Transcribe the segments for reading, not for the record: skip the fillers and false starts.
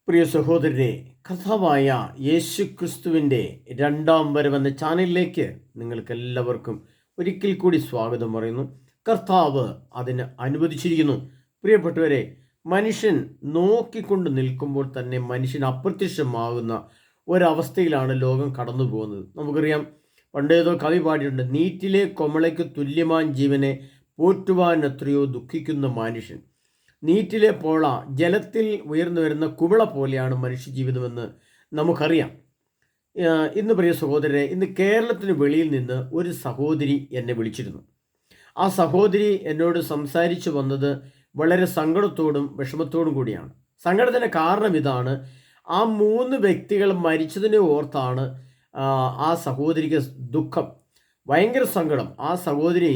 പ്രിയ സഹോദരരെ, കർത്താവായ യേശു ക്രിസ്തുവിൻ്റെ രണ്ടാം വരവെന്ന ചാനലിലേക്ക് നിങ്ങൾക്കെല്ലാവർക്കും ഒരിക്കൽ കൂടി സ്വാഗതം പറയുന്നു. കർത്താവ് അതിന് അനുവദിച്ചിരിക്കുന്നു. പ്രിയപ്പെട്ടവരെ, മനുഷ്യൻ നോക്കിക്കൊണ്ട് നിൽക്കുമ്പോൾ തന്നെ മനുഷ്യൻ അപ്രത്യക്ഷമാകുന്ന ഒരവസ്ഥയിലാണ് ലോകം കടന്നു പോകുന്നത്. നമുക്കറിയാം, പണ്ടേതോ കവി പാടിയിട്ടുണ്ട്, നീറ്റിലെ കൊമളയ്ക്ക് തുല്യമാൻ ജീവനെ പോറ്റുവാൻ എത്രയോ ദുഃഖിക്കുന്ന മനുഷ്യൻ. നീറ്റിലെ പോള ജലത്തിൽ ഉയർന്നു വരുന്ന കുമിള പോലെയാണ് മനുഷ്യജീവിതമെന്ന് നമുക്കറിയാം. ഇന്ന് പ്രിയ സഹോദരരെ, ഇന്ന് കേരളത്തിന് വെളിയിൽ നിന്ന് ഒരു സഹോദരി എന്നെ വിളിച്ചിരുന്നു. ആ സഹോദരി എന്നോട് സംസാരിച്ചു വന്നത് വളരെ സങ്കടത്തോടും വിഷമത്തോടും കൂടിയാണ്. സങ്കടത്തിൻ്റെ കാരണം ഇതാണ്: ആ 3 വ്യക്തികൾ മരിച്ചതിനെ ഓർത്താണ് ആ സഹോദരിക്ക് ദുഃഖം, ഭയങ്കര സങ്കടം. ആ സഹോദരി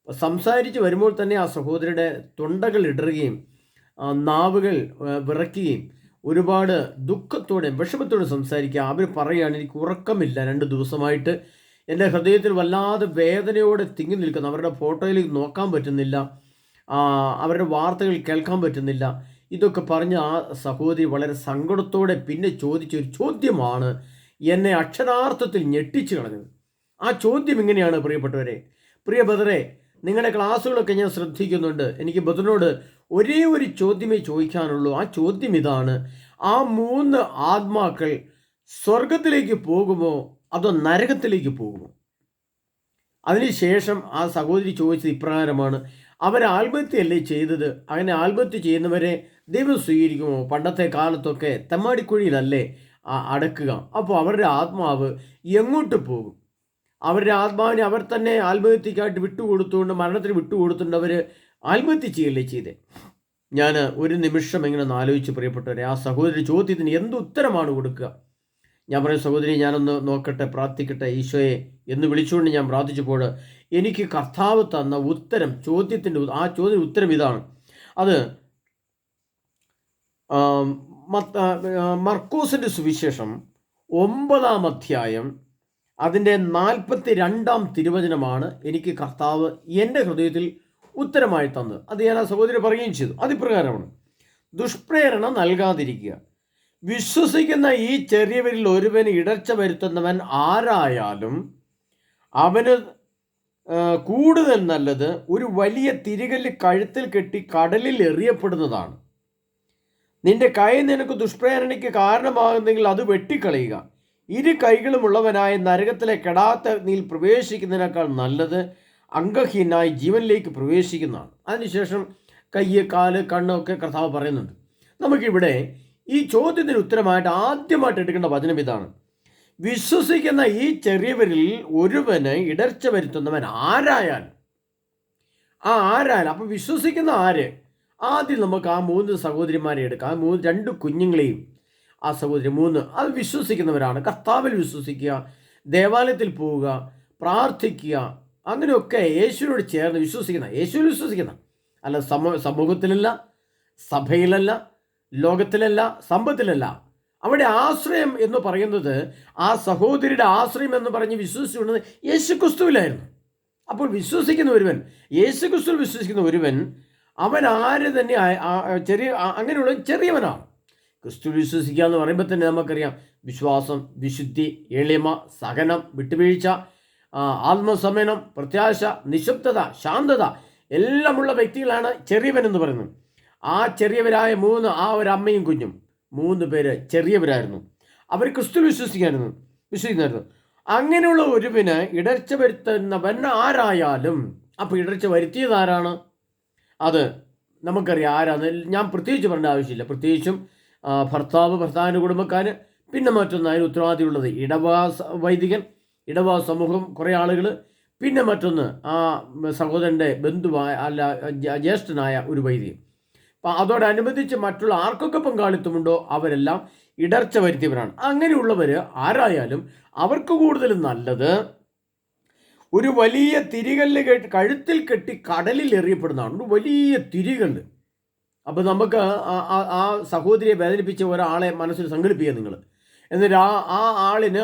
സംസാരിച്ച് വരുമ്പോൾ തന്നെ ആ സഹോദരിയുടെ തൊണ്ടകൾ ഇടറുകയും നാവുകൾ വിറയ്ക്കുകയും ഒരുപാട് ദുഃഖത്തോടെ വിഷമത്തോടെ സംസാരിക്കുക. അവർ പറയുകയാണ്, എനിക്ക് ഉറക്കമില്ല, 2 ദിവസമായിട്ട് എൻ്റെ ഹൃദയത്തിൽ വല്ലാതെ വേദനയോടെ തിങ്ങി നിൽക്കുന്നു. അവരുടെ ഫോട്ടോയിലേക്ക് നോക്കാൻ പറ്റുന്നില്ല, അവരുടെ വാർത്തകൾ കേൾക്കാൻ പറ്റുന്നില്ല. ഇതൊക്കെ പറഞ്ഞ് ആ സഹോദരി വളരെ സങ്കടത്തോടെ പിന്നെ ചോദിച്ചൊരു ചോദ്യമാണ് എന്നെ അക്ഷരാർത്ഥത്തിൽ ഞെട്ടിച്ചു കളഞ്ഞത്. ആ ചോദ്യം ഇങ്ങനെയാണ്: പ്രിയ ബദറെ, നിങ്ങളുടെ ക്ലാസ്സുകളൊക്കെ ഞാൻ ശ്രദ്ധിക്കുന്നുണ്ട്. എനിക്ക് ബദറിനോട് ഒരേ ഒരു ചോദ്യമേ ചോദിക്കാനുള്ളൂ. ആ ചോദ്യം ഇതാണ്: ആ 3 ആത്മാക്കൾ സ്വർഗത്തിലേക്ക് പോകുമോ അതോ നരകത്തിലേക്ക് പോകുമോ? അതിനുശേഷം ആ സഹോദരി ചോദിച്ചത് ഇപ്രകാരമാണ്: അവർ ആത്മഹത്യയല്ലേ ചെയ്തത്? അങ്ങനെ ആത്മഹത്യ ചെയ്യുന്നവരെ ദൈവം സ്വീകരിക്കുമോ? പണ്ടത്തെ കാലത്തൊക്കെ തെമ്മാടിക്കുഴിയിലല്ലേ അടക്കുക. അപ്പോൾ അവരുടെ ആത്മാവ് എങ്ങോട്ട് പോകും? അവരുടെ ആത്മാവിനെ അവർ തന്നെ ആത്മഹത്യക്കായിട്ട് വിട്ടുകൊടുത്തുകൊണ്ട്, മരണത്തിന് വിട്ടുകൊടുത്തുകൊണ്ട് അവർ ആത്മഹത്യ ചെയ്യല്ലേ ചെയ്തേ? ഞാൻ ഒരു നിമിഷം ഇങ്ങനെ ഒന്ന് ആലോചിച്ച്, പ്രിയപ്പെട്ടവരെ, ആ സഹോദരി ചോദ്യത്തിന് എന്ത് ഉത്തരമാണ് കൊടുക്കുക? ഞാൻ പറയും, സഹോദരി, ഞാനൊന്ന് നോക്കട്ടെ, പ്രാർത്ഥിക്കട്ടെ, ഈശോയെ എന്ന് വിളിച്ചുകൊണ്ട് ഞാൻ പ്രാർത്ഥിച്ചപ്പോൾ എനിക്ക് കർത്താവ് തന്ന ഉത്തരം, ആ ചോദ്യത്തിന് ഉത്തരം ഇതാണ്. അത് മർക്കോസിൻ്റെ സുവിശേഷം 9-ാം അധ്യായം അതിൻ്റെ 42-ാം തിരുവചനമാണ് എനിക്ക് കർത്താവ് എൻ്റെ ഹൃദയത്തിൽ ഉത്തരമായി തന്നത്. അത് ഞാൻ ആ സഹോദരി പറയുകയും ചെയ്തു. അതിപ്രകാരമാണ്: ദുഷ്പ്രേരണ നൽകാതിരിക്കുക. വിശ്വസിക്കുന്ന ഈ ചെറിയവരിൽ ഒരുവന് ഇടർച്ച വരുത്തുന്നവൻ ആരായാലും അവന് കൂടുതൽ നല്ലത് ഒരു വലിയ തിരികല്ല് കഴുത്തിൽ കെട്ടി കടലിൽ എറിയപ്പെടുന്നതാണ്. നിന്റെ കൈ നിനക്ക് ദുഷ്പ്രേരണയ്ക്ക് കാരണമാകുന്നെങ്കിൽ അത് വെട്ടിക്കളയുക. 2 കൈകളുമുള്ളവനായ നരകത്തിലെ കെടാത്ത അഗ്നിയിൽ പ്രവേശിക്കുന്നതിനേക്കാൾ നല്ലത് അംഗഹീനായി ജീവനിലേക്ക് പ്രവേശിക്കുന്നതാണ്. അതിനുശേഷം കയ്യ്, കാല്, കണ്ണൊക്കെ കർത്താവ് പറയുന്നുണ്ട്. നമുക്കിവിടെ ഈ ചോദ്യത്തിന് ഉത്തരമായിട്ട് ആദ്യമായിട്ട് എടുക്കേണ്ട വചനം ഇതാണ്: വിശ്വസിക്കുന്ന ഈ ചെറിയവരിൽ ഒരുവന് ഇടർച്ച വരുത്തുന്നവൻ ആരായാലും. അപ്പം വിശ്വസിക്കുന്ന ആര്? ആദ്യം നമുക്ക് ആ 3 സഹോദരിമാരെ എടുക്കാം. 2 കുഞ്ഞുങ്ങളെയും ആ സഹോദരി 3 അത് വിശ്വസിക്കുന്നവരാണ്. കർത്താവിൽ വിശ്വസിക്കുക, ദേവാലയത്തിൽ പോവുക, പ്രാർത്ഥിക്കുക, അങ്ങനെയൊക്കെ യേശുവിനോട് ചേർന്ന് യേശുവിൽ വിശ്വസിക്കുന്ന, അല്ല സമൂഹത്തിലല്ല, സഭയിലല്ല, ലോകത്തിലല്ല, സമ്പത്തിലല്ല. അവിടെ ആശ്രയം എന്ന് പറയുന്നത്, ആ സഹോദരിയുടെ ആശ്രയം എന്ന് പറഞ്ഞ് വിശ്വസിച്ചുകൊണ്ടത് യേശു ക്രിസ്തുവിലായിരുന്നു. അപ്പോൾ വിശ്വസിക്കുന്ന ഒരുവൻ, യേശു ക്രിസ്തുവിൽ വിശ്വസിക്കുന്ന ഒരുവൻ, അവൻ ആര് തന്നെ അങ്ങനെയുള്ള ചെറിയവനാണ്. ക്രിസ്തു വിശ്വസിക്കുക എന്ന് പറയുമ്പോൾ തന്നെ നമുക്കറിയാം, വിശ്വാസം, വിശുദ്ധി, എളിമ, സഹനം, വിട്ടുവീഴ്ച, ആത്മസമനം, പ്രത്യാശ, നിശബ്ദത, ശാന്തത എല്ലാമുള്ള വ്യക്തികളാണ് ചെറിയവൻ എന്ന് പറയുന്നത്. ആ ചെറിയവരായ 3, ആ ഒരു അമ്മയും കുഞ്ഞും 3 പേര് ചെറിയവരായിരുന്നു. അവർ ക്രിസ്തു വിശ്വസിക്കുന്നായിരുന്നു. അങ്ങനെയുള്ള ഒരുവിന് ഇടർച്ച വരുത്തുന്നവൻ ആരായാലും. അപ്പോൾ ഇടർച്ച വരുത്തിയത് ആരാണ്? അത് നമുക്കറിയാം ആരാന്ന്. ഞാൻ പ്രത്യേകിച്ച് പറയേണ്ട ആവശ്യമില്ല. പ്രത്യേകിച്ചും ഭർത്താവിൻ്റെ കുടുംബക്കാർ, പിന്നെ മറ്റൊന്ന് അതിന് ഉത്തരവാദിത്തമുള്ളത് വൈദികൻ, ഇടവ സമൂഹം, കുറേ ആളുകൾ, പിന്നെ മറ്റൊന്ന് ആ സഹോദരൻ്റെ ബന്ധുവായ, അല്ല ജ്യേഷ്ഠനായ ഒരു വൈദികൻ. അപ്പം അതോടനുബന്ധിച്ച് മറ്റുള്ള ആർക്കൊക്കെ പങ്കാളിത്തമുണ്ടോ അവരെല്ലാം ഇടർച്ച വരുത്തിയവരാണ്. അങ്ങനെയുള്ളവർ ആരായാലും അവർക്ക് കൂടുതലും നല്ലത് ഒരു വലിയ തിരികല്ല് കഴുത്തിൽ കെട്ടി കടലിൽ എറിയപ്പെടുന്നതാണ്. ഒരു വലിയ തിരികല്ല്. അപ്പോൾ നമുക്ക് ആ സഹോദരിയെ വേദനിപ്പിച്ച ഒരാളെ മനസ്സിൽ സങ്കല്പിക്കുക നിങ്ങൾ. എന്നിട്ട് ആ ആളിന്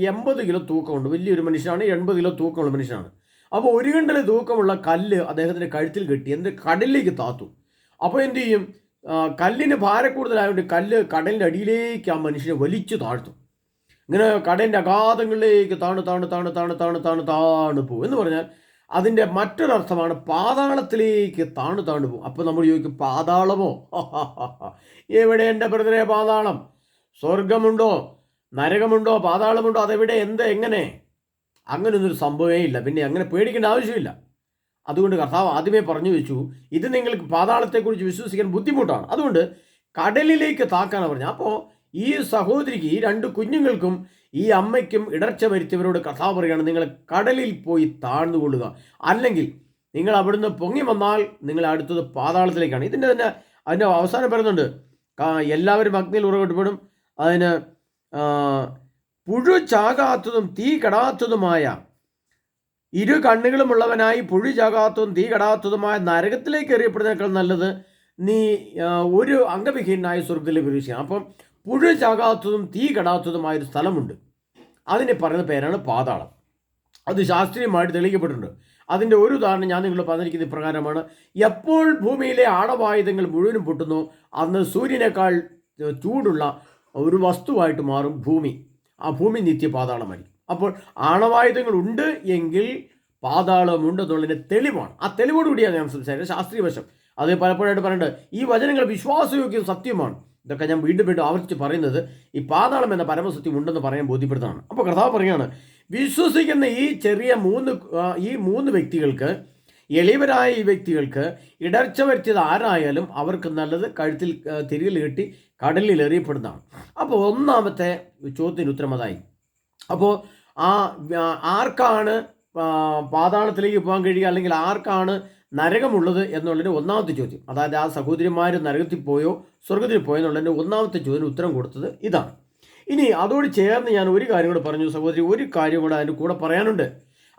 80 കിലോ തൂക്കമുണ്ട്. വലിയൊരു മനുഷ്യനാണ്, 80 കിലോ തൂക്കമുള്ള മനുഷ്യനാണ്. അപ്പോൾ 1 കിണ്ടൽ തൂക്കമുള്ള കല്ല് അദ്ദേഹത്തിൻ്റെ കഴുത്തിൽ കെട്ടി എന്നിട്ട് കടലിലേക്ക് താത്തു. അപ്പോൾ എന്തു ചെയ്യും? കല്ലിന് ഭാരക്കൂടുതലായതുകൊണ്ട് കല്ല് കടലിൻ്റെ അടിയിലേക്ക് ആ മനുഷ്യനെ വലിച്ചു താഴ്ത്തും. ഇങ്ങനെ കടലിൻ്റെ അഗാധങ്ങളിലേക്ക് താണു പോകും എന്ന് പറഞ്ഞാൽ അതിൻ്റെ മറ്റൊരർത്ഥമാണ് പാതാളത്തിലേക്ക് താണു പോകും. അപ്പോൾ നമ്മൾ ചോദിക്കും, പാതാളമോ? എവിടെ എൻ്റെ ബ്രദറെ പാതാളം? സ്വർഗമുണ്ടോ, നരകമുണ്ടോ, പാതാളമുണ്ടോ? അതെവിടെ, എങ്ങനെ? അങ്ങനെയൊന്നൊരു സംഭവമേ ഇല്ല. പിന്നെ അങ്ങനെ പേടിക്കേണ്ട ആവശ്യമില്ല. അതുകൊണ്ട് കർത്താവ് ആദ്യമേ പറഞ്ഞു വെച്ചു, ഇത് നിങ്ങൾക്ക് പാതാളത്തെക്കുറിച്ച് വിശ്വസിക്കാൻ ബുദ്ധിമുട്ടാണ്, അതുകൊണ്ട് കടലിലേക്ക് താക്കാനാണ് പറഞ്ഞത്. അപ്പോൾ ഈ സഹോദരിക്ക്, ഈ 2 കുഞ്ഞുങ്ങൾക്കും ഈ അമ്മയ്ക്കും ഇടർച്ച വരുത്തിയവരോട് കർത്താവ് പറയുകയാണ്, നിങ്ങൾ കടലിൽ പോയി താഴ്ന്നുകൊള്ളുക, അല്ലെങ്കിൽ നിങ്ങൾ അവിടുന്ന് പൊങ്ങി വന്നാൽ നിങ്ങൾ അടുത്തത് പാതാളത്തിലേക്കാണ്. അതിൻ്റെ അവസാനം പറയുന്നുണ്ട്, എല്ലാവരും അഗ്നിയിൽ ഉറവിടപ്പെടും, അതിന് പുഴു ചാകാത്തതും തീ കെടാത്തതുമായ 2 കണ്ണുകളുമുള്ളവനായി പുഴു ചാകാത്തതും തീ കെടാത്തതുമായ നരകത്തിലേക്ക് എറിയപ്പെടുന്നതിനേക്കാൾ നല്ലത് നീ ഒരു അംഗവിഹീനായ സ്വർഗത്തിലേക്ക് പ്രവേശിക്കണം. അപ്പം പുഴു ചാകാത്തതും തീ കെടാത്തതുമായൊരു സ്ഥലമുണ്ട്, അതിനെ പറയുന്ന പേരാണ് പാതാളം. അത് ശാസ്ത്രീയമായിട്ട് തെളിയിക്കപ്പെട്ടിട്ടുണ്ട്. അതിൻ്റെ ഒരു ഉദാഹരണം ഞാൻ നിങ്ങൾ പറഞ്ഞിരിക്കുന്ന ഇപ്രകാരമാണ്: എപ്പോൾ ഭൂമിയിലെ ആണവായുധങ്ങൾ മുഴുവനും പൊട്ടുന്നു, അന്ന് സൂര്യനേക്കാൾ ചൂടുള്ള ഒരു വസ്തുവായിട്ട് മാറും ഭൂമി. ആ ഭൂമി നിത്യപാതാളമായിരിക്കും. അപ്പോൾ ആണവായുധങ്ങൾ ഉണ്ട് എങ്കിൽ പാതാളമുണ്ടെന്നുള്ളതിൻ്റെ തെളിവാണ്. ആ തെളിവോടുകൂടിയാണ് ഞാൻ സംസാരിക്കുന്നത്. ശാസ്ത്രീയ വശം അത് പലപ്പോഴായിട്ട് പറയുന്നത്, ഈ വചനങ്ങൾ വിശ്വാസയോഗ്യം സത്യമാണ്. ഇതൊക്കെ ഞാൻ വീണ്ടും ആവർത്തിച്ച് പറയുന്നത് ഈ പാതാളം എന്ന പരമസത്യം ഉണ്ടെന്ന് പറയാൻ ബോധ്യപ്പെടുന്നതാണ്. അപ്പോൾ കർത്താവ് പറയുകയാണ്, വിശ്വസിക്കുന്ന ഈ മൂന്ന് വ്യക്തികൾക്ക്, എളിയവരായ ഈ വ്യക്തികൾക്ക് ഇടർച്ച വരുത്തിയത് ആരായാലും അവർക്ക് നല്ലത് കഴുത്തിൽ തിരികെ കെട്ടി കടലിൽ എറിയപ്പെടുന്നതാണ്. അപ്പോൾ ഒന്നാമത്തെ ചോദ്യത്തിന് ഉത്തരം അതായി. അപ്പോൾ ആർക്കാണ് പാതാളത്തിലേക്ക് പോകാൻ കഴിയുക, അല്ലെങ്കിൽ ആർക്കാണ് നരകമുള്ളത് എന്നുള്ളതിൻ്റെ ഒന്നാമത്തെ ചോദ്യം, അതായത് ആ സഹോദരിമാർ നരകത്തിൽ പോയോ സ്വർഗത്തിൽ പോയോ എന്നുള്ളതിൻ്റെ ഒന്നാമത്തെ ചോദ്യത്തിന് ഉത്തരം കൊടുത്തത് ഇതാണ്. ഇനി അതോട് ചേർന്ന് ഞാൻ ഒരു കാര്യം കൂടെ പറഞ്ഞു സഹോദരി, ഒരു കാര്യം കൂടെ അതിൻ്റെ കൂടെ പറയാനുണ്ട്.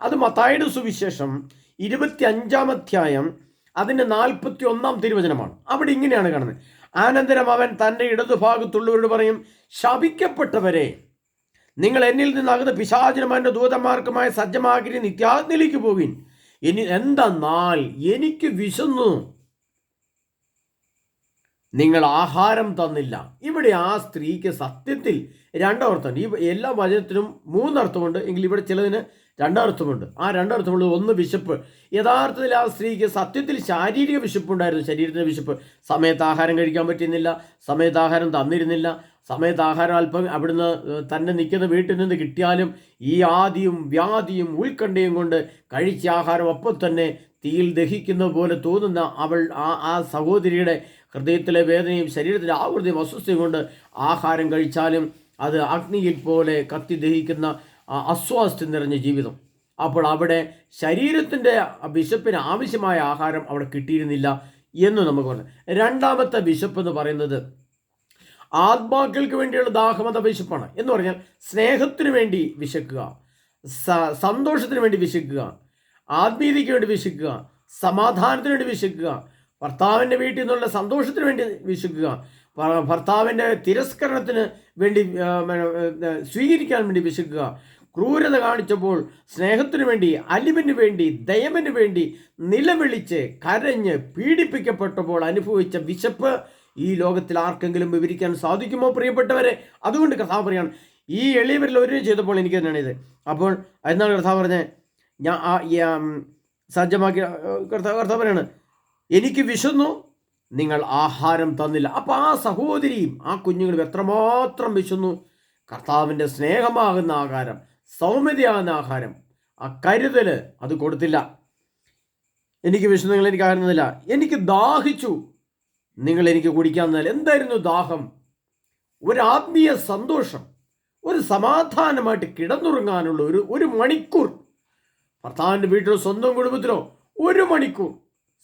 അത് മത്തായിയുടെ സുവിശേഷം 25-ാം അധ്യായം അതിൻ്റെ 41-ാം തിരുവചനമാണ്. അവിടെ ഇങ്ങനെയാണ് കാണുന്നത്: അനന്തരം അവൻ തൻ്റെ ഇടതുഭാഗത്തുള്ളവരോട് പറയും, ശപിക്കപ്പെട്ടവരെ, നിങ്ങൾ എന്നിൽ നിന്നകന്ന് പിശാചിനുമാൻ്റെ ദൂതന്മാർക്കുമായ സജ്ജമാക്കി നിത്യാഗ്നിയിലേക്ക് പോകുവിൻ. ഇനി എന്തെന്നാൽ എനിക്ക് വിശന്നു, നിങ്ങൾ ആഹാരം തന്നില്ല. ഇവിടെ ആ സ്ത്രീക്ക് സത്യത്തിൽ 2 അർത്ഥമുണ്ട്. ഈ എല്ലാ വചനത്തിനും 3 അർത്ഥമുണ്ട് എങ്കിൽ ഇവിടെ ചിലതിന് 2 അർത്ഥമുണ്ട്. ആ 2 അർത്ഥമുള്ളത്, ഒന്ന് വിശപ്പ്. യഥാർത്ഥത്തിൽ ആ സ്ത്രീക്ക് സത്യത്തിൽ ശാരീരിക വിശപ്പുണ്ടായിരുന്നു, ശരീരത്തിൻ്റെ വിശപ്പ്. സമയത്ത് ആഹാരം കഴിക്കാൻ പറ്റുന്നില്ല, സമയത്ത് ആഹാരം തന്നിരുന്നില്ല, സമയത്ത് ആഹാരം അല്പം അവിടുന്ന് തന്നെ നിൽക്കുന്ന വീട്ടിൽ നിന്ന് കിട്ടിയാലും ഈ ആദിയും വ്യാധിയും ഉത്കണ്ഠയും കൊണ്ട് കഴിച്ച ആഹാരം അപ്പം തന്നെ തീയിൽ ദഹിക്കുന്ന പോലെ തോന്നുന്ന ആ സഹോദരിയുടെ ഹൃദയത്തിലെ വേദനയും ശരീരത്തിലെ ആവൃത്തിയും അസ്വസ്ഥയും കൊണ്ട് ആഹാരം കഴിച്ചാലും അത് അഗ്നിയിൽ പോലെ കത്തി ദഹിക്കുന്ന അസ്വാസ്ഥ്യം നിറഞ്ഞ ജീവിതം. അപ്പോൾ അവിടെ ശരീരത്തിൻ്റെ വിശപ്പിന് ആവശ്യമായ ആഹാരം അവിടെ കിട്ടിയിരുന്നില്ല എന്ന് നമുക്ക് പറഞ്ഞു. രണ്ടാമത്തെ വിശപ്പ് എന്ന് പറയുന്നത് ആത്മാക്കൾക്ക് വേണ്ടിയുള്ള ദാഹമത വിശപ്പാണ്. എന്ന് പറഞ്ഞാൽ സ്നേഹത്തിന് വേണ്ടി വിശക്കുക, സന്തോഷത്തിന് വേണ്ടി വിശക്കുക, ആത്മീയതയ്ക്ക് വേണ്ടി വിശക്കുക, സമാധാനത്തിന് വേണ്ടി വിശക്കുക, ഭർത്താവിൻ്റെ വീട്ടിൽ നിന്നുള്ള സന്തോഷത്തിന് വേണ്ടി വിശക്കുക, ഭർത്താവിൻ്റെ തിരസ്കരണത്തിന് വേണ്ടി സ്വീകരിക്കാൻ വേണ്ടി വിശക്കുക, ക്രൂരത കാണിച്ചപ്പോൾ സ്നേഹത്തിന് വേണ്ടി, അലിവിന് വേണ്ടി, ദയവിന് വേണ്ടി നിലവിളിച്ച് കരഞ്ഞ് പീഡിപ്പിക്കപ്പെട്ടപ്പോൾ അനുഭവിച്ച വിശപ്പ് ഈ ലോകത്തിൽ ആർക്കെങ്കിലും വിവരിക്കാൻ സാധിക്കുമോ പ്രിയപ്പെട്ടവരെ? അതുകൊണ്ട് കർത്താവ് പറയാണ്, ഈ എളിയവരിൽ ഒരു ചെയ്തപ്പോൾ എനിക്ക് തന്നെയാണ് ഇത്. അപ്പോൾ എന്നാണ് കർത്താവ് പറഞ്ഞത്, ഞാൻ സജ്ജമാക്കി. കർത്താവ് പറയാണ്, എനിക്ക് വിശന്നു, നിങ്ങൾ ആഹാരം തന്നില്ല. അപ്പോൾ ആ സഹോദരിയും ആ കുഞ്ഞുങ്ങളും എത്രമാത്രം വിശന്നു. കർത്താവിൻ്റെ സ്നേഹമാകുന്ന ആഹാരം, സൗമ്യതയാകുന്ന ആഹാരം, ആ കരുതൽ അത് കൊടുത്തില്ല. എനിക്ക് വിശന്നു, നിങ്ങൾ എനിക്ക് ആഹാരം തന്നില്ല. എനിക്ക് ദാഹിച്ചു, നിങ്ങൾ എനിക്ക് കുടിക്കാൻ തന്നില്ല. എന്തായിരുന്നു ദാഹം? ഒരു ആത്മീയ സന്തോഷം, ഒരു സമാധാനമായിട്ട് കിടന്നുറങ്ങാനുള്ള ഒരു മണിക്കൂർ, ഭർത്താവിൻ്റെ വീട്ടിലോ സ്വന്തം കുടുംബത്തിലോ 1 മണിക്കൂർ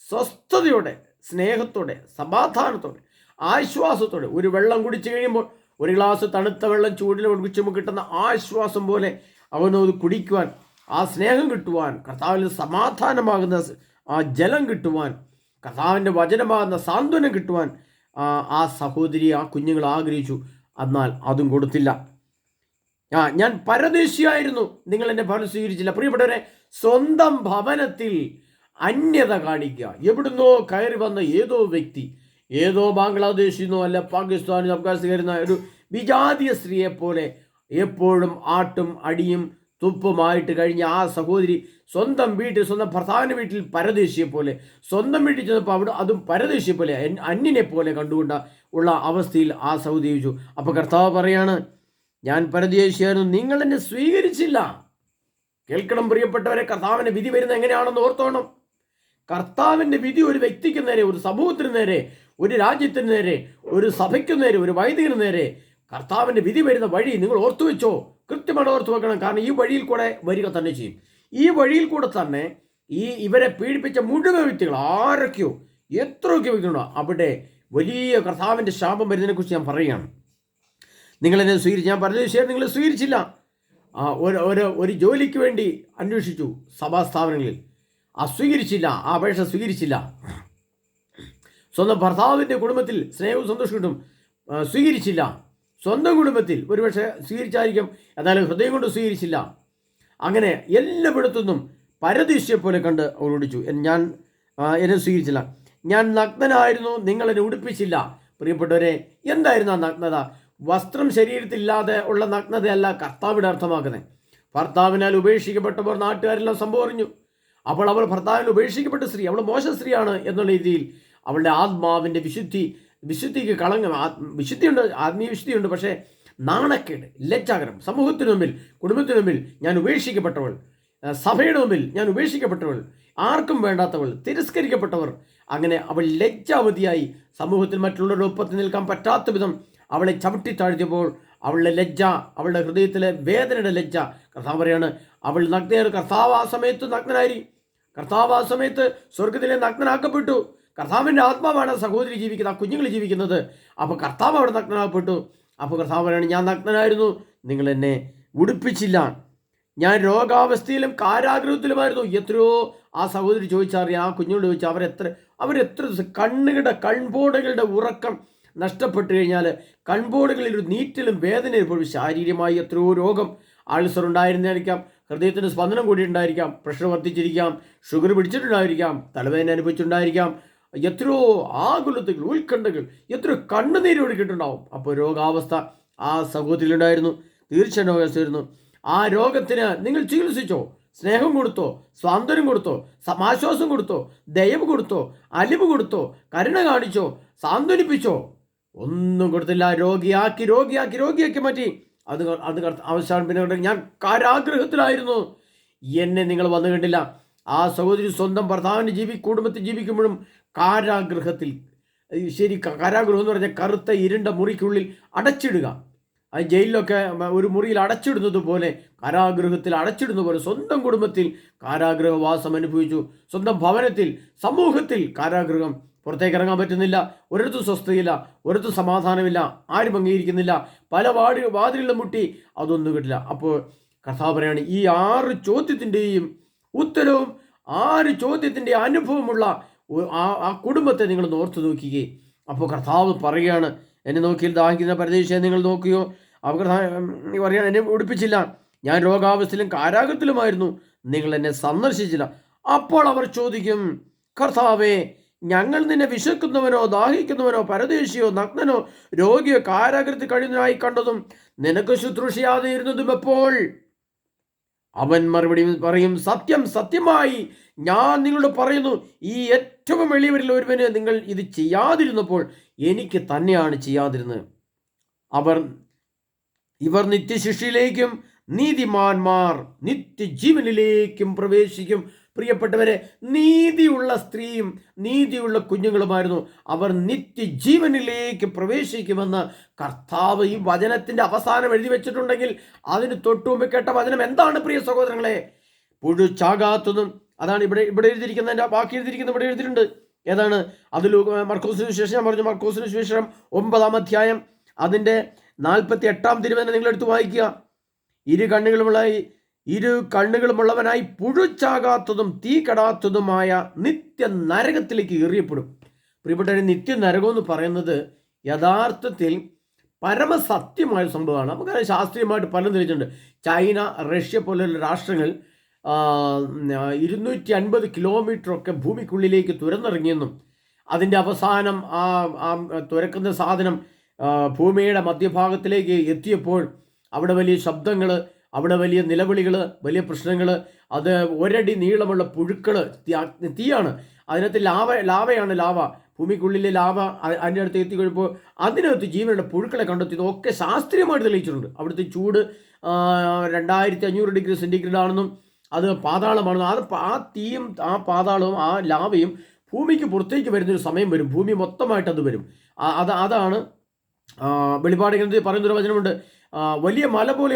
സ്വസ്ഥതയോടെ, സ്നേഹത്തോടെ, സമാധാനത്തോടെ, ആശ്വാസത്തോടെ ഒരു വെള്ളം കുടിച്ചു കഴിയുമ്പോൾ ഒരു ഗ്ലാസ് തണുത്ത വെള്ളം ചൂടിൽ കുടിച്ചുമ്പോൾ കിട്ടുന്ന ആശ്വാസം പോലെ അവനത് കുടിക്കുവാൻ, ആ സ്നേഹം കിട്ടുവാൻ, കർത്താവിൽ സമാധാനമാകുന്ന ആ ജലം കിട്ടുവാൻ, കർത്താവിൻ്റെ വചനമാകുന്ന സാന്ത്വനം കിട്ടുവാൻ ആ സഹോദരി, ആ കുഞ്ഞുങ്ങൾ ആഗ്രഹിച്ചു. എന്നാൽ അതും കൊടുത്തില്ല. ഞാൻ പരദേശിയായിരുന്നു, നിങ്ങൾ എന്നെ ഭവനം സ്വീകരിച്ചില്ല. പ്രിയപ്പെട്ടവരെ, സ്വന്തം ഭവനത്തിൽ അന്യത കാണിക്കുക. എവിടുന്നോ കയറി വന്ന ഏതോ വ്യക്തി ഏതോ ബംഗ്ലാദേശിൽ നിന്നോ അല്ല പാകിസ്ഥാനിൽ അഫ്ഗാനിസ്ഥാനിൽ ഒരു വിജാതീയ സ്ത്രീയെ പോലെ എപ്പോഴും ആട്ടും അടിയും തുപ്പുമായിട്ട് കഴിഞ്ഞ ആ സഹോദരി സ്വന്തം വീട്ടിൽ, സ്വന്തം ഭർത്താവിൻ്റെ വീട്ടിൽ പരദേശിയെ പോലെ, സ്വന്തം വീട്ടിൽ ചെന്നപ്പോൾ അവിടെ അതും പരദേശിയെ പോലെ, അന്യനെ പോലെ കണ്ടുകൊണ്ട് ഉള്ള അവസ്ഥയിൽ ആ സഹോദരി ചോദിച്ചു. അപ്പോൾ കർത്താവ് പറയാണ്, ഞാൻ പരദേശിയായിരുന്നു, നിങ്ങൾ എന്നെ സ്വീകരിച്ചില്ല. കേൾക്കണം പ്രിയപ്പെട്ടവരെ, കർത്താവിൻ്റെ വിധി വരുന്നത് എങ്ങനെയാണെന്ന് ഓർത്തോണം. കർത്താവിൻ്റെ വിധി ഒരു വ്യക്തിക്ക് നേരെ, ഒരു സമൂഹത്തിന് നേരെ, ഒരു രാജ്യത്തിന് നേരെ, ഒരു സഭയ്ക്ക് നേരെ, ഒരു വൈദികന് നേരെ കർത്താവിൻ്റെ വിധി വരുന്ന വഴി നിങ്ങൾ ഓർത്തു വെച്ചോ, കൃത്യമായിട്ട് ഓർത്തു വെക്കണം. കാരണം ഈ വഴിയിൽ കൂടെ വരിക തന്നെ ചെയ്യും. ഈ വഴിയിൽ കൂടെ തന്നെ ഇവരെ പീഡിപ്പിച്ച മുഴുവൻ വ്യക്തികൾ ആരൊക്കെയോ എത്രയൊക്കെ വ്യക്തികളുണ്ടോ അവിടെ വലിയ കർത്താവിൻ്റെ ശാപം വരുന്നതിനെക്കുറിച്ച് ഞാൻ പറയുകയാണ്. നിങ്ങളെന്നെ സ്വീകരിച്ചു, ഞാൻ പറഞ്ഞ വിഷയം നിങ്ങളെ സ്വീകരിച്ചില്ല. ഒരു ജോലിക്ക് വേണ്ടി അന്വേഷിച്ചു സഭാസ്ഥാപനങ്ങളിൽ, സ്വീകരിച്ചില്ല, ആ അപേക്ഷ സ്വീകരിച്ചില്ല. സ്വന്തം ഭർത്താവിൻ്റെ കുടുംബത്തിൽ സ്നേഹവും സന്തോഷം കിട്ടും, സ്വീകരിച്ചില്ല. സ്വന്തം കുടുംബത്തിൽ ഒരുപക്ഷെ സ്വീകരിച്ചായിരിക്കും, എന്നാലും ഹൃദയം കൊണ്ട് സ്വീകരിച്ചില്ല. അങ്ങനെ എല്ലായിടത്തുനിന്നും പരദേശിയെ പോലെ കണ്ട് അവൾ ഓടിച്ചു. എന്നെ സ്വീകരിച്ചില്ല. ഞാൻ നഗ്നനായിരുന്നു, നിങ്ങളെന്നെ ഉടുപ്പിച്ചില്ല. പ്രിയപ്പെട്ടവരെ, എന്തായിരുന്നു ആ നഗ്നത? വസ്ത്രം ശരീരത്തിലില്ലാതെ ഉള്ള നഗ്നതയല്ല കർത്താവിടെ അർത്ഥമാക്കുന്നത്. ഭർത്താവിനാൽ ഉപേക്ഷിക്കപ്പെട്ടവർ നാട്ടുകാരെല്ലാം സംഭവം അറിഞ്ഞു. അപ്പോൾ അവൾ ഭർത്താവിന് ഉപേക്ഷിക്കപ്പെട്ട സ്ത്രീ, അവൾ മോശ സ്ത്രീയാണ് എന്നുള്ള രീതിയിൽ അവളുടെ ആത്മാവിൻ്റെ വിശുദ്ധിക്ക് കളങ്കം, വിശുദ്ധിയുണ്ട്, ആത്മീയ വിശുദ്ധിയുണ്ട്, പക്ഷേ നാണക്കേട്, ലജ്ജാകരം, സമൂഹത്തിന് മുമ്പിൽ, കുടുംബത്തിന് മുമ്പിൽ ഞാൻ ഉപേക്ഷിക്കപ്പെട്ടവൾ, സഭയുടെ മുമ്പിൽ ഞാൻ ഉപേക്ഷിക്കപ്പെട്ടവൾ, ആർക്കും വേണ്ടാത്തവൾ, തിരസ്കരിക്കപ്പെട്ടവർ. അങ്ങനെ അവൾ ലജ്ജാവതിയായി സമൂഹത്തിൽ മറ്റുള്ളവരുടെ ഒപ്പത്തിൽ നിൽക്കാൻ പറ്റാത്ത വിധം അവളെ ചവിട്ടി താഴ്ത്തിയപ്പോൾ അവളുടെ ലജ്ജ, അവളുടെ ഹൃദയത്തിലെ വേദനയുടെ ലജ്ജ, കർത്താവ് പറയാണ്, അവൾ നഗ്നയാണ്. കർത്താവ് ആ സമയത്ത് നഗ്നനായി. കർത്താവ് ആ സമയത്ത് സ്വർഗത്തിലെ നഗ്നനാക്കപ്പെട്ടു. കർത്താവിൻ്റെ ആത്മാവാണ് സഹോദരി ജീവിക്കുന്നത്, ആ കുഞ്ഞുങ്ങൾ ജീവിക്കുന്നത്. അപ്പോൾ കർത്താവ് അവിടെ നഗ്നനാക്കപ്പെട്ടു. അപ്പോൾ കർത്താവ് പറയാണ്, ഞാൻ നഗ്നനായിരുന്നു, നിങ്ങൾ എന്നെ ഉടുപ്പിച്ചില്ല. ഞാൻ രോഗാവസ്ഥയിലും കാരാഗ്രഹത്തിലുമായിരുന്നു. എത്രയോ ആ സഹോദരി ചോദിച്ചറിയാം, ആ കുഞ്ഞുങ്ങൾ ചോദിച്ചാൽ അവരെത്ര കൺപോടകളുടെ ഉറക്കം നഷ്ടപ്പെട്ടു കഴിഞ്ഞാൽ കൺപോടുകളിൽ ഒരു നീറ്റലും വേദനയും, ഇപ്പോൾ ശാരീരികമായി എത്രയോ രോഗം, ആൾസർ ഉണ്ടായിരുന്നായിരിക്കാം, ഹൃദയത്തിന് സ്പന്ദനം കൂടിയിട്ടുണ്ടായിരിക്കാം, പ്രഷർ വർദ്ധിച്ചിരിക്കാം, ഷുഗർ പിടിച്ചിട്ടുണ്ടായിരിക്കാം, തലവേദന അനുഭവിച്ചിട്ടുണ്ടായിരിക്കാം, എത്രയോ ആകുലതകൾ, ഉത്കണ്ഠകൾ, എത്രയോ കണ്ണുനീര് ഒഴുകിയിട്ടുണ്ടാവും. അപ്പോൾ രോഗാവസ്ഥ ആ സഹോദരിയിലുണ്ടായിരുന്നു, തീർച്ചയായും രോഗാവസ്ഥയായിരുന്നു. ആ രോഗത്തിന് നിങ്ങൾ ചികിത്സിച്ചോ? സ്നേഹം കൊടുത്തോ? സ്വാതന്ത്ര്യം കൊടുത്തോ? ആശ്വാസം കൊടുത്തോ? ദയവ് കൊടുത്തോ? അലിവ് കൊടുത്തോ? കരുണ കാണിച്ചോ? സാന്ത്വനിപ്പിച്ചോ? ഒന്നും കൊടുത്തില്ല. രോഗിയാക്കി മാറ്റി. അത് അവസാനം പിന്നെ ഞാൻ കാരാഗ്രഹത്തിലായിരുന്നു, എന്നെ നിങ്ങൾ വന്നു കണ്ടില്ല. ആ സഹോദരി സ്വന്തം ഭർത്താവിൻ്റെ കുടുംബത്തിൽ ജീവിക്കുമ്പോഴും കാരാഗ്രഹത്തിൽ, ശരി, കാരാഗ്രഹം എന്ന് പറഞ്ഞാൽ കറുത്ത ഇരുണ്ട മുറിക്കുള്ളിൽ അടച്ചിടുക. അത് ജയിലിലൊക്കെ ഒരു മുറിയിൽ അടച്ചിടുന്നത് പോലെ, കാരാഗ്രഹത്തിൽ അടച്ചിടുന്ന പോലെ സ്വന്തം കുടുംബത്തിൽ കാരാഗ്രഹവാസം അനുഭവിച്ചു. സ്വന്തം ഭവനത്തിൽ, സമൂഹത്തിൽ കാരാഗ്രഹം. പുറത്തേക്ക് ഇറങ്ങാൻ പറ്റുന്നില്ല, ഒരിടത്തും സ്വസ്ഥയില്ല, ഒരിടത്തും സമാധാനമില്ല, ആരും അംഗീകരിക്കുന്നില്ല, പല വാതിലുകളും മുട്ടി, അതൊന്നും കിട്ടില്ല. അപ്പോൾ കർത്താവ് പറയാണ്, ഈ 6 ചോദ്യത്തിൻ്റെയും ഉത്തരവും 6 ചോദ്യത്തിൻ്റെ അനുഭവമുള്ള ആ കുടുംബത്തെ നിങ്ങൾ ഓർത്തു നോക്കിക്കേ. അപ്പോൾ കർത്താവ് പറയുകയാണ്, എന്നെ നോക്കിയാൽ ദാഹിക്കുന്ന പരദേശിയെ നിങ്ങൾ നോക്കിയോ? അവർ പറയുകയാണ്, എന്നെ ഉടുപ്പിച്ചില്ല, ഞാൻ രോഗാവസ്ഥയിലും കാരാഗ്രഹത്തിലുമായിരുന്നു, നിങ്ങൾ എന്നെ സന്ദർശിച്ചില്ല. അപ്പോൾ അവർ ചോദിക്കും, കർത്താവേ, ഞങ്ങൾ നിന്നെ വിശക്കുന്നവനോ ദാഹിക്കുന്നവനോ പരദേശിയോ നഗ്നനോ രോഗിയോ കാരാഗ്രഹത്തിൽ കഴിയുന്നതിനായി കണ്ടതും നിനക്ക് ശുശ്രൂഷയാതെ ഇരുന്നതും എപ്പോൾ? അവൻ മറുപടി പറയും, സത്യം സത്യമായി ഞാൻ നിങ്ങളോട് പറയുന്നു, ഈ ഏറ്റവും എളിയവരിൽ ഒരുവന് നിങ്ങൾ ഇത് ചെയ്യാതിരുന്നപ്പോൾ എനിക്ക് തന്നെയാണ് ചെയ്യാതിരുന്നത്. ഇവർ നിത്യശിക്ഷയിലേക്കും നീതിമാന്മാർ നിത്യജീവനിലേക്കും പ്രവേശിക്കും. പ്രിയപ്പെട്ടവരെ, നീതിയുള്ള സ്ത്രീയും നീതിയുള്ള കുഞ്ഞുങ്ങളുമായിരുന്നു. അവർ നിത്യജീവനിലേക്ക് പ്രവേശിക്കുമെന്ന് കർത്താവ് ഈ വചനത്തിൻ്റെ അവസാനം എഴുതി വെച്ചിട്ടുണ്ടെങ്കിൽ അതിന് തൊട്ടുമുമ്പ് കേട്ട വചനം എന്താണ് പ്രിയ സഹോദരങ്ങളെ? പുഴു ചാകാത്തതും. അതാണ് ഇവിടെ എഴുതിയിരിക്കുന്നതിൻ്റെ ബാക്കി എഴുതിയിരിക്കുന്നത്. ഇവിടെ എഴുതിയിട്ടുണ്ട്. ഏതാണ് അത്? മർക്കോസിന് വിശേഷം ഞാൻ പറഞ്ഞു. മർക്കോസിന് വിശേഷം 9-ാം അധ്യായം അതിൻ്റെ 48-ാം തിരുവചനം നിങ്ങൾ എടുത്ത് വായിക്കുക. ഇരു കണ്ണുകളുമുള്ളവനായി പുഴുച്ചാകാത്തതും തീ കെടാത്തതുമായ നിത്യ നരകത്തിലേക്ക് എറിയപ്പെടും. പ്രിയപ്പെട്ടവരെ, നിത്യ നരകം എന്ന് പറയുന്നത് യഥാർത്ഥത്തിൽ പരമസത്യമായ സംഭവമാണ്. നമുക്ക് ശാസ്ത്രീയമായിട്ട് പലതും തെളിയിച്ചിട്ടുണ്ട്. ചൈന, റഷ്യ പോലുള്ള രാഷ്ട്രങ്ങൾ 250 കിലോമീറ്ററൊക്കെ ഭൂമിക്കുള്ളിലേക്ക് തുരന്നിറങ്ങിയെന്നും അതിൻ്റെ അവസാനം ആ തുരക്കുന്ന സാധനം ഭൂമിയുടെ മധ്യഭാഗത്തിലേക്ക് എത്തിയപ്പോൾ അവിടെ വലിയ ശബ്ദങ്ങൾ, അവിടെ വലിയ നിലവിളികൾ, വലിയ പ്രശ്നങ്ങൾ, അത് ഒരടി നീളമുള്ള പുഴുക്കൾ, തീയാണ്, അതിനകത്ത് ലാവയാണ് ലാവ, ഭൂമിക്കുള്ളിലെ ലാവ അതിൻ്റെ അടുത്ത് എത്തിക്കഴിഞ്ഞപ്പോൾ അതിനകത്ത് ജീവനുള്ള പുഴുക്കളെ കണ്ടെത്തിയത് ഒക്കെ ശാസ്ത്രീയമായിട്ട് തെളിയിച്ചിട്ടുണ്ട്. അവിടുത്തെ ചൂട് 2500 ഡിഗ്രി സെൻറ്റിഗ്രേഡ് ആണെന്നും അത് പാതാളമാണെന്നും ആ തീയും ആ പാതാളവും ആ ലാവയും ഭൂമിക്ക് പുറത്തേക്ക് വരുന്നൊരു സമയം വരും, ഭൂമി മൊത്തമായിട്ട് അത് വരും. അതാണ് വെളിപാട് ഗ്രന്ഥത്തിൽ പറയുന്നൊരു വചനമുണ്ട്, വലിയ മല പോലെ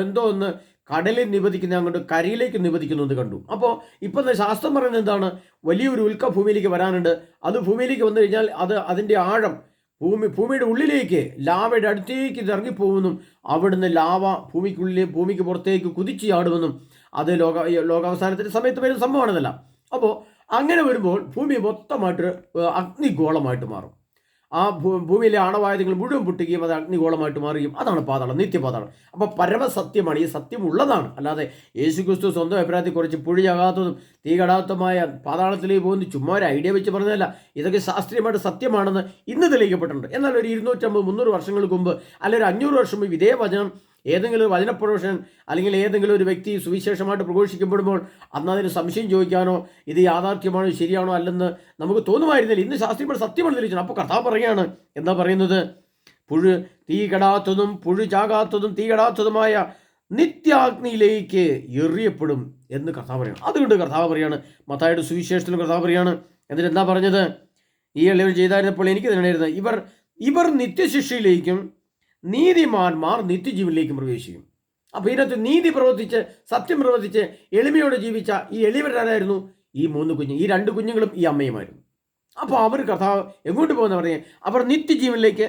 എന്തോ ഒന്ന് കടലിൽ നിവദിക്കുന്ന അങ്ങോട്ട് കരയിലേക്ക് നിവദിക്കുന്നത് കണ്ടു. അപ്പോൾ ഇപ്പം ശാസ്ത്രം പറയുന്നത് എന്താണ്, വലിയൊരു ഉൽക്ക ഭൂമിയിലേക്ക് വരാനുണ്ട്. അത് ഭൂമിയിലേക്ക് വന്നു കഴിഞ്ഞാൽ അതിൻ്റെ ആഴം ഭൂമിയുടെ ഉള്ളിലേക്ക് ലാവയുടെ അടുത്തേക്ക് ഇറങ്ങിപ്പോകുമെന്നും അവിടുന്ന് ലാവ ഭൂമിക്ക് പുറത്തേക്ക് കുതിച്ചു ചാടുമെന്നും അത് ലോകാവസാനത്തിൻ്റെ സമയത്ത് വരുന്ന സംഭവമാണെന്നല്ല. അപ്പോൾ അങ്ങനെ വരുമ്പോൾ ഭൂമി മൊത്തമായിട്ട് അഗ്നിഗോളമായിട്ട് മാറും. ആ ഭൂമിയിലെ ആണവായുധങ്ങൾ മുഴുവൻ പൊട്ടുകയും അത് അഗ്നിഗോളമായിട്ട് മാറുകയും അതാണ് പാതാളം, നിത്യപാതാളം. അപ്പോൾ പരമസത്യമാണ്, ഈ സത്യം ഉള്ളതാണ്. അല്ലാതെ യേശുക്രിസ്തു സ്വന്തം അഭിപ്രായത്തിൽ കുറച്ച് പുഴിയാകാത്തതും തീ കടാത്തതുമായ പാതാളത്തിലേക്ക് പോകുന്ന ചുമ്മാ ഒരു ഐഡിയ വെച്ച് പറഞ്ഞതല്ല. ഇതൊക്കെ ശാസ്ത്രീയമായിട്ട് സത്യമാണെന്ന് ഇന്ന് തെളിയിക്കപ്പെട്ടിട്ടുണ്ട്. എന്നാൽ ഒരു 250-300 വർഷങ്ങൾക്ക് മുമ്പ് അല്ലെങ്കിൽ ഒരു 500 വർഷം മുമ്പ് ഇതേ വചനം ഏതെങ്കിലും ഒരു വചനപ്രഘോഷകൻ അല്ലെങ്കിൽ ഏതെങ്കിലും ഒരു വ്യക്തി സുവിശേഷമായിട്ട് പ്രഘോഷിക്കപ്പെടുമ്പോൾ അന്ന് അതിന് സംശയം ചോദിക്കാനോ ഇത് യാഥാർത്ഥ്യമാണോ ശരിയാണോ അല്ലെന്ന് നമുക്ക് തോന്നുമായിരുന്നില്ല. ഇന്ന് ശാസ്ത്രീയമായിട്ട് സത്യമാണ് തെളിയിച്ചത്. അപ്പോൾ കർത്താവ് പറയുകയാണ്, എന്താ പറയുന്നത്, തീ കെടാത്തതും പുഴു ചാകാത്തതും തീ കെടാത്തതുമായ നിത്യാഗ്നിയിലേക്ക് എറിയപ്പെടും എന്ന് കർത്താവ് പറയണം. അതുകൊണ്ട് കർത്താവ് പറയാണ്, മത്തായിയുടെ സുവിശേഷത്തിലും കർത്താവ് പറയാണ്, എന്നിട്ട് എന്താ പറഞ്ഞത്, ഈ എളിയവർ ചെയ്തായിരുന്നപ്പോൾ എനിക്ക് തന്നെയായിരുന്നു, ഇവർ നിത്യശിക്ഷയിലേക്കും നീതിമാന്മാർ നിത്യജീവനിലേക്കും പ്രവേശിക്കും. അപ്പോൾ ഇതിനകത്ത് നീതി പ്രവർത്തിച്ച് സത്യം പ്രവർത്തിച്ച് എളിമയോടെ ജീവിച്ച ഈ എളിയവരായിരുന്നു ഈ 3 കുഞ്ഞ്, ഈ 2 കുഞ്ഞുങ്ങളും ഈ അമ്മയുമായിരുന്നു. അപ്പോൾ അവർ കർത്താവ് എങ്ങോട്ട് പോകുന്ന പറഞ്ഞാൽ അവർ നിത്യജീവനിലേക്ക്,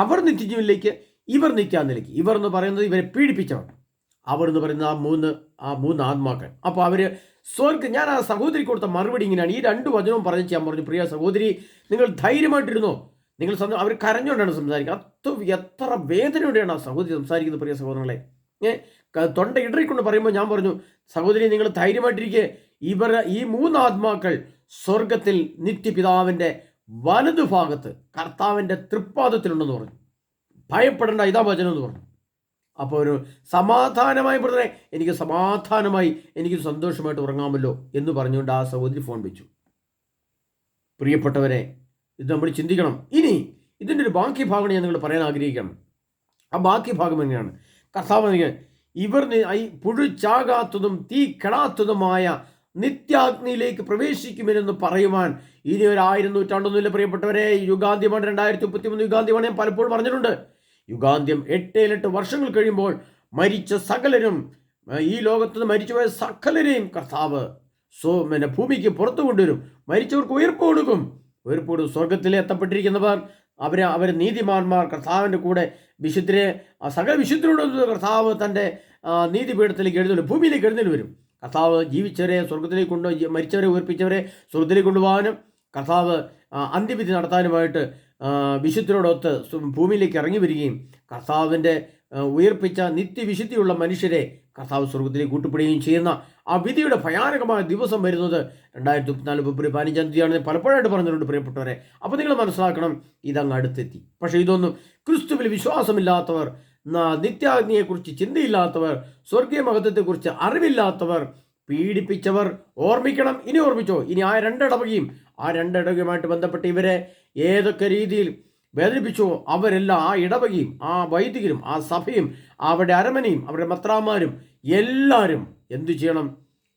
അവർ നിത്യജീവനിലേക്ക്, ഇവർ നിത്യാന്നിലേക്ക്. ഇവർ എന്ന് പറയുന്നത് ഇവരെ പീഡിപ്പിച്ചവർ, അവർ എന്ന് പറയുന്നത് ആ മൂന്ന് ആത്മാക്കൾ. അപ്പോൾ അവർ ഞാൻ ആ സഹോദരി കൊടുത്ത മറുപടി ഇങ്ങനെയാണ്. ഈ 2 വചനവും പറഞ്ഞു ഞാൻ പറഞ്ഞു, പ്രിയ സഹോദരി, നിങ്ങൾ ധൈര്യമായിട്ടിരുന്നോ. നിങ്ങൾ അവർ കരഞ്ഞുകൊണ്ടാണ് സംസാരിക്കുക. എത്ര വേദനയോടെയാണ് ആ സഹോദരി സംസാരിക്കുന്നത് പ്രിയ സഹോദരങ്ങളെ. തൊണ്ട ഇടറിക്കൊണ്ട് പറയുമ്പോൾ ഞാൻ പറഞ്ഞു, സഹോദരി നിങ്ങൾ ധൈര്യമായിട്ടിരിക്കെ, ഈ 3 ആത്മാക്കൾ സ്വർഗത്തിൽ നിത്യപിതാവിൻ്റെ വലതുഭാഗത്ത് കർത്താവിൻ്റെ തൃപ്പാദത്തിലുണ്ടെന്ന് പറഞ്ഞു. ഭയപ്പെടേണ്ട, ഇതാ വചനം എന്ന് പറഞ്ഞു. അപ്പോൾ ഒരു സമാധാനമായി ബ്രദറെ, എനിക്ക് സമാധാനമായി എനിക്ക് സന്തോഷമായിട്ട് ഉറങ്ങാമല്ലോ എന്ന് പറഞ്ഞുകൊണ്ട് ആ സഹോദരി ഫോൺ വെച്ചു. പ്രിയപ്പെട്ടവരെ, ഇത് നമ്മൾ ചിന്തിക്കണം. ഇനി ഇതിൻ്റെ ഒരു ബാക്കി ഭാഗം ഞാൻ നിങ്ങൾ പറയാൻ ആഗ്രഹിക്കണം. ആ ബാക്കി ഭാഗം എങ്ങനെയാണ്, കർത്താവ് ഇവർ പുഴു ചാകാത്തതും തീ കെടാത്തതുമായ നിത്യാഗ്നിയിലേക്ക് പ്രവേശിക്കുമെന്ന് പറയുവാൻ ഇനി ഒരു 1000 നൂറ്റാണ്ടൊന്നുമില്ല പ്രിയപ്പെട്ടവരെ. യുഗാന്ത്യമാണ് 2033 യുഗാന്ത്യമാണ് ഞാൻ പലപ്പോഴും പറഞ്ഞിട്ടുണ്ട്. യുഗാന്ത്യം 8 വർഷങ്ങൾ കഴിയുമ്പോൾ മരിച്ച സകലരും, ഈ ലോകത്ത് മരിച്ചുപോയ സകലരെയും കർത്താവ് ഭൂമിക്ക് പുറത്തു കൊണ്ടുവരും. മരിച്ചവർക്ക് ഉയർപ്പ് കൊടുക്കും. സ്വർഗത്തിൽ എത്തപ്പെട്ടിരിക്കുന്നവർ അവർ നീതിമാന്മാർ കർത്താവിൻ്റെ കൂടെ വിശുദ്ധരെ സകല വിശുദ്ധരോട് കർത്താവ് തൻ്റെ നീതിപീഠത്തിലേക്ക് എഴുന്നേലും, ഭൂമിയിലേക്ക് എഴുന്നേലും വരും. കർത്താവ് ജീവിച്ചവരെ സ്വർഗത്തിലേക്ക് മരിച്ചവരെ ഉയർപ്പിച്ചവരെ സ്വർഗത്തിലേക്ക് കൊണ്ടുപോകാനും കർത്താവ് അന്ത്യവിധി നടത്താനുമായിട്ട് വിശുദ്ധരോടൊത്ത് ഭൂമിയിലേക്ക് ഇറങ്ങി വരികയും കർത്താവിൻ്റെ ഉയർപ്പിച്ച നിത്യവിശുദ്ധിയുള്ള മനുഷ്യരെ കർത്താവ് സ്വർഗത്തിലേക്ക് കൂട്ടുപിടുകയും ചെയ്യുന്ന ആ വിധിയുടെ ഭയാനകമായ ദിവസം വരുന്നത് 2034 ഫെബ്രുവരി 15-ാം തീയതിയാണെന്ന് പലപ്പോഴായിട്ട് പറഞ്ഞിട്ടുണ്ട് പ്രിയപ്പെട്ടവരെ. അപ്പോൾ നിങ്ങൾ മനസ്സിലാക്കണം, ഇതങ്ങ് അടുത്തെത്തി. പക്ഷേ ഇതൊന്നും ക്രിസ്തുവിൽ വിശ്വാസമില്ലാത്തവർ, നിത്യാഗ്നിയെക്കുറിച്ച് ചിന്തയില്ലാത്തവർ, സ്വർഗീയ മഹത്വത്തെക്കുറിച്ച് അറിവില്ലാത്തവർ, പീഡിപ്പിച്ചവർ ഓർമ്മിക്കണം. ഇനി ഓർമ്മിച്ചോ, ഇനി ആ 2 ഇടവകയും ആ 2 ഇടവകയുമായിട്ട് ബന്ധപ്പെട്ട് ഇവരെ ഏതൊക്കെ രീതിയിൽ വേദനിപ്പിച്ചോ അവരെല്ലാം, ആ ഇടവകയും ആ വൈദികരും ആ സഭയും അവരുടെ അരമനയും അവരുടെ മെത്രാന്മാരും എല്ലാവരും എന്തു ചെയ്യണം,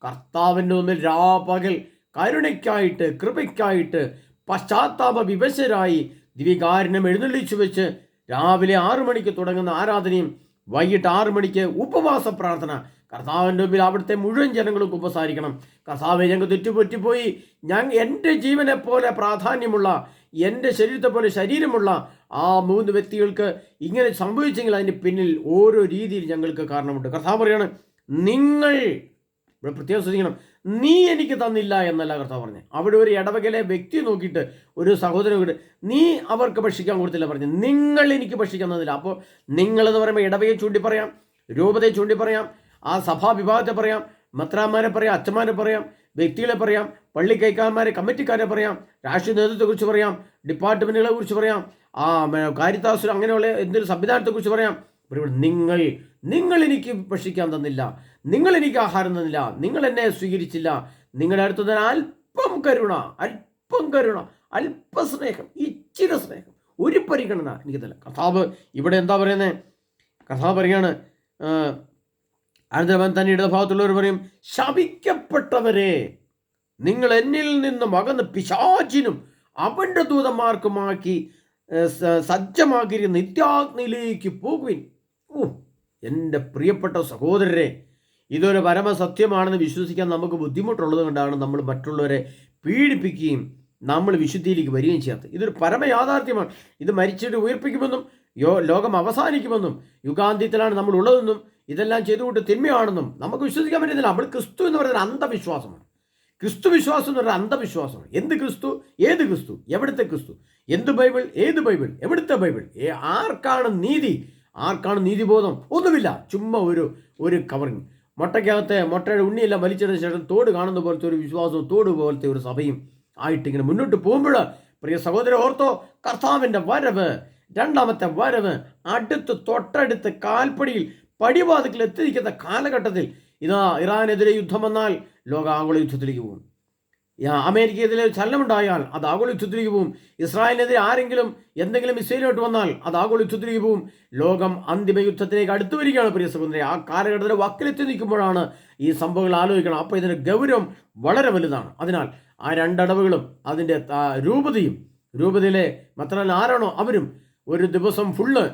കർത്താവിൻ്റെ മുമ്പിൽ രാപകൽ കരുണയ്ക്കായിട്ട് കൃപയ്ക്കായിട്ട് പശ്ചാത്താപ വിവശരായി ദിവ്യകാരുണ്യം എഴുന്നള്ളിച്ചു വെച്ച് രാവിലെ 6 മണിക്ക് തുടങ്ങുന്ന ആരാധനയും വൈകിട്ട് 6 മണിക്ക് ഉപവാസ പ്രാർത്ഥന, കർത്താവിൻ്റെ മുമ്പിൽ അവിടുത്തെ മുഴുവൻ ജനങ്ങളും ഉപസാരിക്കണം. കർത്താവെ, ഞങ്ങൾ തെറ്റുപറ്റിപ്പോയി, എൻ്റെ ജീവനെ പോലെ പ്രാധാന്യമുള്ള, എൻ്റെ ശരീരത്തെ പോലെ ശരീരമുള്ള ആ 3 വ്യക്തികൾക്ക് ഇങ്ങനെ സംഭവിച്ചെങ്കിൽ അതിന് പിന്നിൽ ഓരോ രീതിയിൽ ഞങ്ങൾക്ക് കാരണമുണ്ട്. കർത്താവ് പറയാണ്, നിങ്ങൾ ഇവിടെ പ്രത്യേകം ശ്രദ്ധിക്കണം, നീ എനിക്ക് തന്നില്ല എന്നല്ല കർത്താവ് പറഞ്ഞു. അവിടെ ഒരു ഇടവകയിലെ വ്യക്തിയെ നോക്കിയിട്ട് ഒരു സഹോദരൻ നോക്കിയിട്ട് നീ അവർക്ക് ഭക്ഷിക്കാൻ കൊടുത്തില്ല പറഞ്ഞു, നിങ്ങൾ എനിക്ക് ഭക്ഷിക്കാൻ തന്നില്ല. അപ്പോൾ നിങ്ങളെന്ന് പറയുമ്പോൾ ഇടവകയെ ചൂണ്ടി പറയാം, രൂപതയെ ചൂണ്ടി പറയാം, ആ സഭാ വിഭാഗത്തെ പറയാം, മെത്രാന്മാരെ പറയാം, അച്ഛന്മാരെ പറയാം, വ്യക്തികളെ പറയാം, പള്ളി കൈക്കാരന്മാരെ, കമ്മിറ്റിക്കാരെ പറയാം, രാഷ്ട്രീയ നേതൃത്വത്തെക്കുറിച്ച് പറയാം, ഡിപ്പാർട്ട്മെൻറ്റുകളെ കുറിച്ച് പറയാം, കാരിത്താസ് അങ്ങനെയുള്ള എന്തെങ്കിലും സംവിധാനത്തെക്കുറിച്ച് പറയാം. നിങ്ങൾ എനിക്ക് ഭക്ഷിക്കാൻ തന്നില്ല, നിങ്ങൾ എനിക്ക് ആഹാരം തന്നില്ല, നിങ്ങൾ എന്നെ സ്വീകരിച്ചില്ല, നിങ്ങളുടെ അടുത്ത് തന്നെ അല്പം കരുണ, അല്പസ്നേഹം, ഇച്ചിരി സ്നേഹം, ഒരു പരിഗണന എനിക്ക് തല്ല. കർത്താവ് ഇവിടെ എന്താ പറയുന്നത്? കർത്താവ് പറയാണ്, അനന്തരവൻ തന്നെ ഇടഭാഗത്തുള്ളവർ പറയും, ശപിക്കപ്പെട്ടവരെ, നിങ്ങൾ എന്നിൽ നിന്നും അകന്ന് പിശാചിനും അവൻ്റെ ദൂതന്മാർക്കുമാക്കി സജ്ജമാക്കിയ നിത്യാഗ്നിയിലേക്ക് പോകുവിൻ. എൻ്റെ പ്രിയപ്പെട്ട സഹോദരരെ, ഇതൊരു പരമസത്യമാണെന്ന് വിശ്വസിക്കാൻ നമുക്ക് ബുദ്ധിമുട്ടുള്ളത് കൊണ്ടാണ് നമ്മൾ മറ്റുള്ളവരെ പീഡിപ്പിക്കുകയും നമ്മൾ വിശുദ്ധിയിലേക്ക് വരികയും ചെയ്യാത്തത്. ഇതൊരു പരമയാഥാർത്ഥ്യമാണ്. ഇത് മരിച്ചിട്ട് ഉയർപ്പിക്കുമെന്നും ലോകം അവസാനിക്കുമെന്നും യുഗാന്ത്യത്തിലാണ് നമ്മൾ ഉള്ളതെന്നും ഇതെല്ലാം ചെയ്തുകൊണ്ട് തിന്മയാണെന്നും നമുക്ക് വിശ്വസിക്കാൻ പറ്റുന്നില്ല. നമ്മൾ ക്രിസ്തു എന്ന് പറയുന്നത് അന്ധവിശ്വാസമാണ്. ക്രിസ്തു വിശ്വാസം എന്ന് പറയുന്നത് അന്ധവിശ്വാസമാണ്. എന്ത് ക്രിസ്തു? ഏത് ക്രിസ്തു? എവിടുത്തെ ക്രിസ്തു? എന്ത് ബൈബിൾ? ഏത് ബൈബിൾ? എവിടുത്തെ ബൈബിൾ? ആർക്കാണ് നീതി? ആർക്കാണ് നീതിബോധം? ഒന്നുമില്ല. ചുമ്മാ ഒരു കവറിങ്. മുട്ടയുടെ ഉണ്ണിയെല്ലാം വലിച്ചതിന് ശേഷം തോട് കാണുന്ന പോലത്തെ ഒരു വിശ്വാസവും തോട് പോലത്തെ ഒരു സഭയും ആയിട്ട് ഇങ്ങനെ മുന്നോട്ട് പോകുമ്പോൾ, പ്രിയ സഹോദര, ഓർത്തോ, കർത്താവിൻ്റെ വരവ്, രണ്ടാമത്തെ വരവ് അടുത്ത് തൊട്ടടുത്ത് കാൽപ്പടിയിൽ പടിവാതിക്കൽ എത്തിയിരിക്കുന്ന കാലഘട്ടത്തിൽ ഇതാ ഇറാനെതിരെ യുദ്ധം വന്നാൽ ലോകം ആഗോള യുദ്ധത്തിലേക്ക് പോകും. അമേരിക്കയിലെ ചലനമുണ്ടായാൽ അത് ആഗോള യുദ്ധത്തിലേക്ക് പോകും. ഇസ്രായേലിനെതിരെ ആരെങ്കിലും എന്തെങ്കിലും മിസൈലോട്ട് വന്നാൽ അത് ആഗോള യുദ്ധത്തിലേക്ക് പോകും. ലോകം അന്തിമ യുദ്ധത്തിലേക്ക് അടുത്തു വരികയാണ് പ്രിയ സഹോദരരെ. ആ കാലഘട്ടത്തിൽ വക്കിലെത്തി നിൽക്കുമ്പോഴാണ് ഈ സംഭവങ്ങൾ ആലോചിക്കണം. അപ്പോൾ ഇതിൻ്റെ ഗൗരവം വളരെ വലുതാണ്. അതിനാൽ ആ രണ്ടടവുകളും അതിൻ്റെ രൂപതയിലെ മത്രൻ ആരാണോ അവരും ഒരു ദിവസം ഫുള്ള്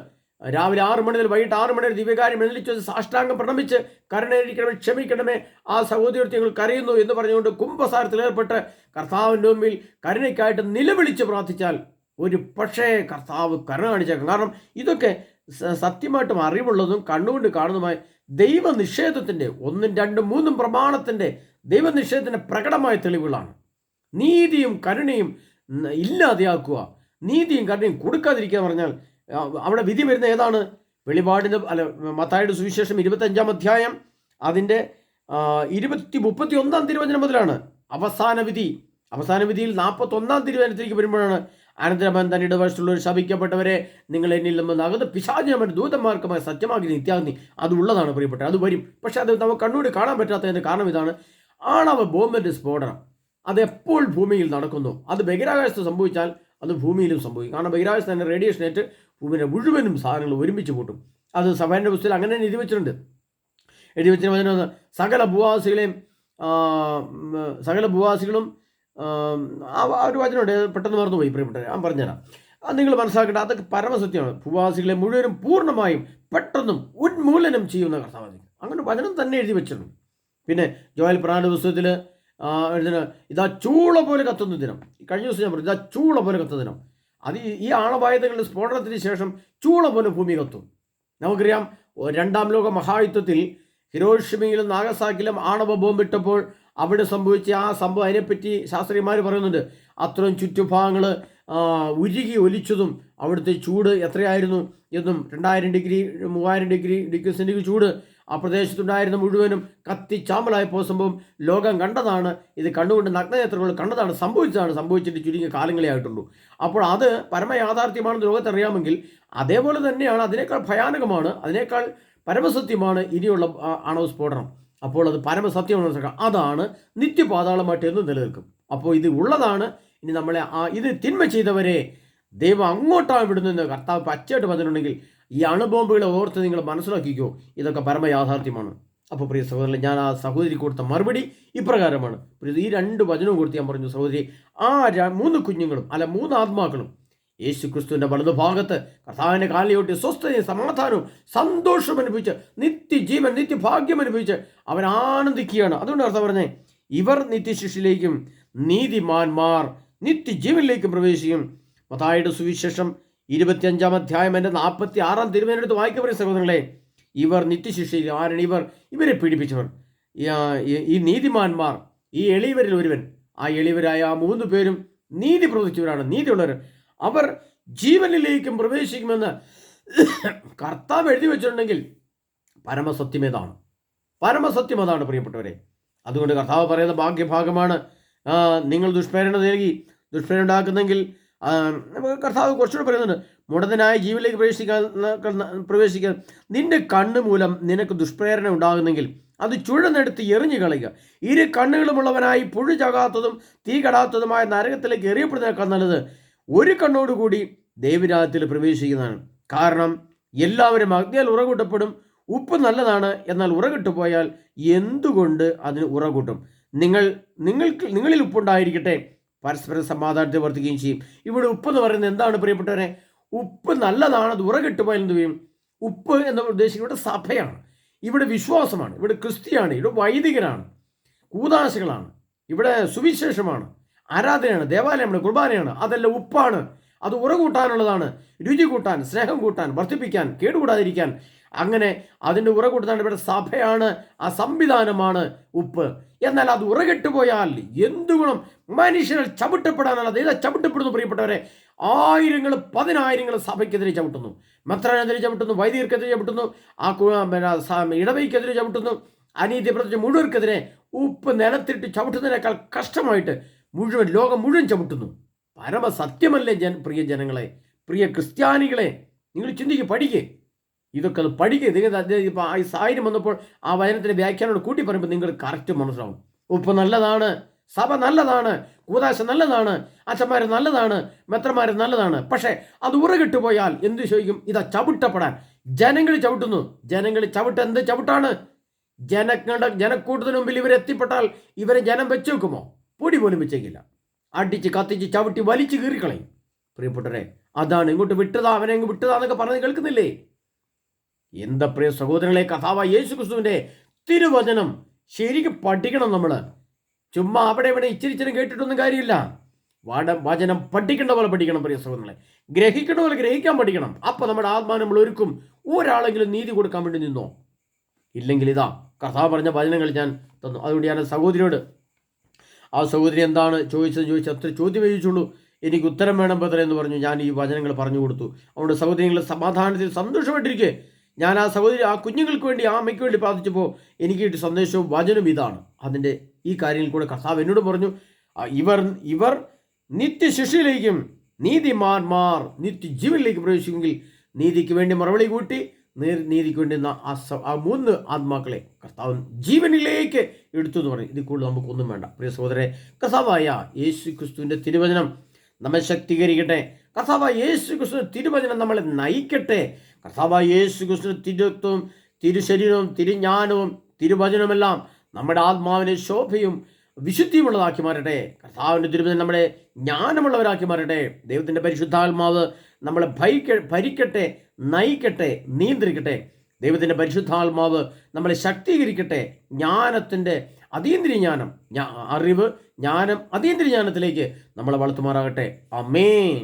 രാവിലെ 6 മണി മുതൽ വൈകിട്ട് 6 മണി വരെ ദിവ്യകാര്യം എഴുന്നള്ളിച്ച് സാഷ്ടാംഗം പ്രണമിച്ച് കരുണയായിരിക്കണമേ, ക്ഷമിക്കണമേ, ആ സഹോദരത്തെ ഞങ്ങൾ കരയുന്നു എന്ന് പറഞ്ഞുകൊണ്ട് കുംഭസാരത്തിൽ ഏർപ്പെട്ട് കർത്താവിൻ്റെ മുമ്പിൽ കരുണയ്ക്കായിട്ട് നിലവിളിച്ച് പ്രാർത്ഥിച്ചാൽ ഒരു പക്ഷേ കർത്താവ് കരുണ കാണിച്ചേക്കാം. കാരണം ഇതൊക്കെ സത്യമായിട്ടും അറിവുള്ളതും കണ്ണുകൊണ്ട് കാണുന്നതുമായ ദൈവനിഷേധത്തിൻ്റെ 1, 2, 3 പ്രമാണത്തിൻ്റെ ദൈവനിഷേധത്തിൻ്റെ പ്രകടമായ തെളിവുകളാണ്. നീതിയും കരുണയും ഇല്ലാതെയാക്കുക, നീതിയും കരുണയും കൊടുക്കാതിരിക്കുക എന്ന് പറഞ്ഞാൽ അവിടെ വിധി വരുന്ന ഏതാണ്? വെളിപാടിൻ്റെ മത്തായിയുടെ സുവിശേഷം 25-ാം അധ്യായം അതിൻ്റെ 31-ാം തിരുവചനം മുതലാണ് അവസാന വിധി. അവസാന വിധിയിൽ 41-ാം തിരുവചനത്തിലേക്ക് വരുമ്പോഴാണ് അനന്തരവൻ തന്റെ ഇടവശത്തുള്ളവർ ശപിക്കപ്പെട്ടവരെ, നിങ്ങൾ എന്നിൽ നിന്ന് അകത്ത് പിശാചിനും ദൂതന്മാർക്കുമായി സത്യമാക്കി നിത്യാഗ്നി. അത് ഉള്ളതാണ് പ്രിയപ്പെട്ടത്, അത് വരും. പക്ഷെ അത് നമുക്ക് കണ്ണൂടി കാണാൻ പറ്റാത്തതിൻ്റെ കാരണം ഇതാണ്, ആണവ ബോംബിൻ്റെ സ്ഫോടനം അതെപ്പോൾ ഭൂമിയിൽ നടക്കുന്നു. അത് ബഹിരാകാശത്ത് സംഭവിച്ചാൽ അത് ഭൂമിയിലും സംഭവിക്കും. കാരണം ബഹിരാകാശത്ത് തന്നെ റേഡിയേഷൻ ഏറ്റ് ഭൂമിയുടെ മുഴുവനും സാധനങ്ങൾ ഒരുമിച്ച് കൂട്ടും. അത് സഭേൻ്റെ പുസ്തകത്തിൽ അങ്ങനെ എഴുതി വെച്ചിട്ടുണ്ട്. സകല ഭൂവാസികളും ആ ഒരു വചനമുണ്ട്, പെട്ടെന്ന് മറന്നുപോയി പ്രിയപ്പെട്ടവരെ, ഞാൻ പറഞ്ഞുതരാം. അത് നിങ്ങൾ മനസ്സിലാക്കേണ്ട, അതൊക്കെ പരമസത്യമാണ്. ഭൂവാസികളെ മുഴുവനും പൂർണ്ണമായും പെട്ടെന്നും ഉന്മൂലനം ചെയ്യുന്ന കർത്താവ്, അങ്ങനെ വചനം തന്നെ എഴുതി വെച്ചിട്ടുണ്ട്. പിന്നെ ജോയൽ പ്രവാചകന്റെ പുസ്തകത്തിൽ എഴുതുന്ന ഇതാ ചൂള പോലെ കത്തുന്ന ദിനം. കഴിഞ്ഞ ദിവസം ഞാൻ പറഞ്ഞു, ഇതാ ചൂള പോലെ കത്തുന്ന ദിനം. അത് ഈ ആണവായുധങ്ങളുടെ സ്ഫോടനത്തിന് ശേഷം ചൂള പോലെ ഭൂമി കത്തും. നമുക്കറിയാം, 2-ാം ലോക മഹായുദ്ധത്തിൽ ഹിരോഷിമയിലും നാഗസാക്കിയിലും ആണവ ബോംബിട്ടപ്പോൾ അവിടെ സംഭവിച്ച ആ സംഭവം, അതിനെപ്പറ്റി ശാസ്ത്രീയന്മാർ പറയുന്നുണ്ട്. അത്രയും ചുറ്റുഭാഗങ്ങൾ ഉരുകി ഒലിച്ചതും അവിടുത്തെ ചൂട് എത്രയായിരുന്നു എന്നും 2000 ഡിഗ്രി 3000 ഡിഗ്രി സെൻറ്റിഗ്രേഡ് ചൂട് ആ പ്രദേശത്തുണ്ടായിരുന്ന മുഴുവനും കത്തിച്ചാമ്പലായപ്പോൾ സംഭവം ലോകം കണ്ടതാണ്. ഇത് കണ്ടുകൊണ്ട് നഗ്നനേത്രങ്ങൾ കണ്ടതാണ്, സംഭവിച്ചിട്ട് ചുരുങ്ങിയ കാലങ്ങളെ ആയിട്ടുള്ളൂ. അപ്പോൾ അത് പരമയാഥാർത്ഥ്യമാണെന്ന് ലോകത്തറിയാമെങ്കിൽ അതേപോലെ തന്നെയാണ്, അതിനേക്കാൾ ഭയാനകമാണ്, അതിനേക്കാൾ പരമസത്യമാണ് ഇനിയുള്ള ആണവ സ്ഫോടനം. അപ്പോൾ അത് പരമസത്യമാണെന്ന് മനസ്സിലാക്കാം. അതാണ് നിത്യപാതാളമായിട്ട് എന്നും നിലനിൽക്കും. അപ്പോൾ ഇത് ഉള്ളതാണ്. ഇനി നമ്മളെ ഇത് തിന്മ ചെയ്തവരെ ദൈവം അങ്ങോട്ടാണ് വിടുന്നതെന്ന് കർത്താവ് പച്ചയായിട്ട് പറഞ്ഞിട്ടുണ്ടെങ്കിൽ ഈ അണുബോംബുകളെ ഓർത്ത് നിങ്ങൾ മനസ്സിലാക്കിക്കോ, ഇതൊക്കെ പരമയാഥാർത്ഥ്യമാണ്. അപ്പോൾ പ്രിയ സഹോദരൻ, ഞാൻ ആ സഹോദരി കൊടുത്ത മറുപടി ഇപ്രകാരമാണ്. ഈ 2 വചനവും കൊടുത്ത് ഞാൻ പറഞ്ഞു, സഹോദരി, ആ 3 കുഞ്ഞുങ്ങളും 3 ആത്മാക്കളും യേശു ക്രിസ്തുവിൻ്റെ വലതുഭാഗത്ത് കർത്താവിൻ്റെ കാലിയോട്ടി സ്വസ്ഥതയും സമാധാനവും സന്തോഷം അനുഭവിച്ച് നിത്യജീവൻ നിത്യഭാഗ്യം അനുഭവിച്ച് അവൻ ആനന്ദിക്കുകയാണ്. അതുകൊണ്ട് കർത്താവ് പറഞ്ഞേ, ഇവർ നിത്യശിക്ഷയിലേക്കും നീതിമാന്മാർ നിത്യജീവനിലേക്കും പ്രവേശിക്കും. മത്തായിയുടെ സുവിശേഷം 25-ാം അധ്യായം എൻ്റെ 46-ാം തിരുവചനമെടുത്ത് വായിക്കപ്പെടുന്ന സഹോദരങ്ങളെ, ഇവർ നിത്യശിക്ഷയിൽ ആരാണ്? ഇവരെ പീഡിപ്പിച്ചവർ, ഈ നീതിമാന്മാർ, ഈ എളിയവരിൽ ഒരുവൻ. ആ എളിയവരായ ആ 3 പേരും നീതി പ്രവർത്തിച്ചവരാണ്, നീതിയുള്ളവർ. അവർ ജീവനിലേക്കും പ്രവേശിക്കുമെന്ന് കർത്താവ് എഴുതി വെച്ചിട്ടുണ്ടെങ്കിൽ പരമസത്യം അതാണ് പ്രിയപ്പെട്ടവരെ. അതുകൊണ്ട് കർത്താവ് പറയുന്ന ഭാഗ്യഭാഗമാണ് നിങ്ങൾ ദുഷ്പ്രേരണ നൽകി ദുഷ്പ്രേരണ ഉണ്ടാക്കുന്നെങ്കിൽ കർത്താവ് കുറച്ചുകൂടെ പറയുന്നുണ്ട്, മുടന്തനായ ജീവനിലേക്ക് പ്രവേശിക്കാൻ നിന്റെ കണ്ണ് മൂലം നിനക്ക് ദുഷ്പ്രേരണ ഉണ്ടാകുന്നെങ്കിൽ അത് ചുഴന്നെടുത്ത് എറിഞ്ഞു കളയുക. ഇരു കണ്ണുകളുമുള്ളവനായി പുഴു ചകാത്തതും തീ കടാത്തതുമായ നരകത്തിലേക്ക് എറിയപ്പെടുന്നതിനേക്കാൾ നല്ലത് ഒരു കണ്ണോടുകൂടി ദൈവരാജ്യത്തിൽ പ്രവേശിക്കുന്നതാണ്. കാരണം എല്ലാവരും അഗ്നിയാൽ ഉറകൂട്ടപ്പെടും. ഉപ്പ് നല്ലതാണ്, എന്നാൽ ഉറകിട്ടുപോയാൽ എന്തുകൊണ്ട് അതിന് ഉറകൂട്ടും? നിങ്ങളിൽ ഉപ്പുണ്ടായിരിക്കട്ടെ, പരസ്പരം സമാധാനത്തെ വർദ്ധിക്കുകയും ചെയ്യും. ഇവിടെ ഉപ്പ് എന്ന് പറയുന്നത് എന്താണ് പ്രിയപ്പെട്ടവരെ? ഉപ്പ് നല്ലതാണ്, അത് ഉറകിട്ടുപോയാൽ എന്ത് ചെയ്യും? ഉപ്പ് എന്ന് ഉദ്ദേശിക്കുന്നത് ഇവിടെ സഭയാണ്, ഇവിടെ വിശ്വാസമാണ്, ഇവിടെ ക്രിസ്ത്യാണ്, ഇവിടെ വൈദികരാണ്, കൂദാശകളാണ്, ഇവിടെ സുവിശേഷമാണ്, ആരാധനയാണ്, ദേവാലയമാണ്, കുർബാനയാണ്. അതെല്ലാം ഉപ്പാണ്. അത് ഉറകൂട്ടാനുള്ളതാണ്, രുചി കൂട്ടാൻ, സ്നേഹം കൂട്ടാൻ, വർദ്ധിപ്പിക്കാൻ, കേടുകൂടാതിരിക്കാൻ. അങ്ങനെ അതിൻ്റെ ഉറകൂട്ടാൻ ഇവിടെ സഭയാണ്, ആ സംവിധാനമാണ് ഉപ്പ്. എന്നാൽ അത് ഉറകെട്ടുപോയാൽ എന്തു ഗുണം? മനുഷ്യരെ ചവിട്ടപ്പെടാനുള്ളത് ഏതാ ചവിട്ടപ്പെടുന്നു പ്രിയപ്പെട്ടവരെ? ആയിരങ്ങൾ പതിനായിരങ്ങൾ സഭയ്ക്കെതിരെ ചവിട്ടുന്നു, മെത്രാനെതിരെ ചവിട്ടുന്നു, വൈദികർക്കെതിരെ ചവിട്ടുന്നു, ഇടവയ്ക്കെതിരെ ചവിട്ടുന്നു, അനീതി പ്രവർത്തിച്ച മുഴുവർക്കെതിരെ. ഉപ്പ് നിലത്തിട്ട് ചവിട്ടുന്നതിനേക്കാൾ കഷ്ടമായിട്ട് ലോകം മുഴുവൻ ചവിട്ടുന്നു. പരമസത്യമല്ലേ പ്രിയ ജനങ്ങളെ, പ്രിയ ക്രിസ്ത്യാനികളെ, നിങ്ങൾ ചിന്തിക്കുക, പഠിക്കേ, ഇതൊക്കെ അത് പഠിക്കുക. ഇപ്പോൾ ഈ സാഹചര്യം വന്നപ്പോൾ ആ വചനത്തിൻ്റെ വ്യാഖ്യാനോട് കൂട്ടി പറയുമ്പോൾ നിങ്ങൾ കറക്റ്റ് മനസ്സിലാവും. ഉപ്പ് നല്ലതാണ്, സഭ നല്ലതാണ്, കൂദാശ നല്ലതാണ്, അച്ഛന്മാർ നല്ലതാണ്, മെത്രന്മാർ നല്ലതാണ്. പക്ഷേ അത് ഉറകിട്ട് പോയാൽ എന്ത് ചോദിക്കും? ഇതാ ചവിട്ടപ്പെടാൻ ജനങ്ങൾ ചവിട്ടുന്നു. ജനങ്ങൾ എന്ത് ചവിട്ടാണ്? ജനക്കൂട്ടത്തിന് മുമ്പിൽ ഇവരെത്തിപ്പെട്ടാൽ ഇവരെ ജനം വെച്ചേക്കുമോ? പൊടി പോലും വെച്ചേക്കില്ല. അടിച്ച് കത്തിച്ച് ചവിട്ടി വലിച്ചു കീറിക്കളയും. പ്രിയപ്പെട്ടവരെ, അതാണ് ഇങ്ങോട്ട് വിട്ടതാ, അവനെ അങ്ങ് വിട്ടതാ എന്നൊക്കെ പറഞ്ഞ് കേൾക്കുന്നില്ലേ? എന്താ പ്രിയ സഹോദരങ്ങളെ, കർത്താവായ യേശു ക്രിസ്തുവിൻ്റെ തിരുവചനം ശരിക്കും പഠിക്കണം. നമ്മൾ ചുമ്മാ അവിടെ ഇവിടെ ഇച്ചിരി കേട്ടിട്ടൊന്നും കാര്യമില്ല. വചനം പഠിക്കേണ്ട പോലെ പഠിക്കണം പ്രിയ സഹോദരങ്ങളെ, ഗ്രഹിക്കേണ്ട പോലെ ഗ്രഹിക്കാൻ പഠിക്കണം. അപ്പം നമ്മുടെ ആത്മാവ് നമ്മൾ ഒരുക്കും. ഒരാളെങ്കിലും നീതി കൊടുക്കാൻ വേണ്ടി നിന്നോ? ഇല്ലെങ്കിൽ ഇതാ കർത്താവ് പറഞ്ഞ വചനങ്ങൾ ഞാൻ തന്നു. അതുകൊണ്ട് ഞാൻ സഹോദരിയോട്, ആ സഹോദരി എന്താണ് ചോദിച്ചത് അത്ര ചോദ്യം ചോദിച്ചുള്ളൂ, എനിക്ക് ഉത്തരം വേണം ബദർ എന്ന് പറഞ്ഞു. ഞാൻ ഈ വചനങ്ങൾ പറഞ്ഞു കൊടുത്തു. അതുകൊണ്ട് സഹോദരികൾ സമാധാനത്തിൽ സന്തോഷമായിട്ടിരിക്കെ. ഞാൻ ആ സഹോദരി, ആ കുഞ്ഞുങ്ങൾക്ക് വേണ്ടി, ആ അമ്മയ്ക്ക് വേണ്ടി പ്രാർത്ഥിച്ചപ്പോൾ എനിക്ക് കിട്ടിയ സന്ദേശവും വചനം ഇതാണ്. അതിൻ്റെ ഈ കാര്യങ്ങൾ കൂടെ കർത്താവ് എന്നോട് പറഞ്ഞു, ഇവർ നിത്യശിക്ഷയിലേക്കും നീതിമാന്മാർ നിത്യജീവനിലേക്ക് പ്രവേശിക്കുമെങ്കിൽ നീതിക്ക് വേണ്ടി മറുപടി കൂട്ടി നീതിക്ക് വേണ്ടി ആ 3 ആത്മാക്കളെ കർത്താവ് ജീവനിലേക്ക് എടുത്തു എന്ന് പറയും. ഇതിൽ കൂടുതൽ നമുക്കൊന്നും വേണ്ട പ്രിയ സഹോദരരെ. കർത്താവായ യേശു ക്രിസ്തുവിൻ്റെ തിരുവചനം നമ്മെ ശക്തീകരിക്കട്ടെ. കർത്താവായ യേശു ക്രിസ്തുവിൻ്റെ തിരുവചനം നമ്മളെ നയിക്കട്ടെ. കർത്താവായ യേശു ക്രിസ്തുവിൻ്റെ തിരുത്വവും തിരുശരീരവും തിരുജ്ഞാനവും തിരുവചനമെല്ലാം നമ്മുടെ ആത്മാവിനെ ശോഭയും വിശുദ്ധിയുമുള്ളതാക്കി മാറട്ടെ. കർത്താവിൻ്റെ തിരുവചനം നമ്മളെ ജ്ഞാനമുള്ളവരാക്കി മാറട്ടെ. ദൈവത്തിൻ്റെ പരിശുദ്ധാത്മാവ് നമ്മളെ ഭരിക്കട്ടെ, നയിക്കട്ടെ, നിയന്ത്രിക്കട്ടെ. ദൈവത്തിൻ്റെ പരിശുദ്ധാത്മാവ് നമ്മളെ ശക്തീകരിക്കട്ടെ. ജ്ഞാനത്തിൻ്റെ അതീന്ദ്രിയ ജ്ഞാനം, അറിവ്, ജ്ഞാനം, അതീന്ദ്രിയ ജ്ഞാനത്തിലേക്ക് നമ്മളെ വളർത്തുമാറാകട്ടെ. ആമേൻ.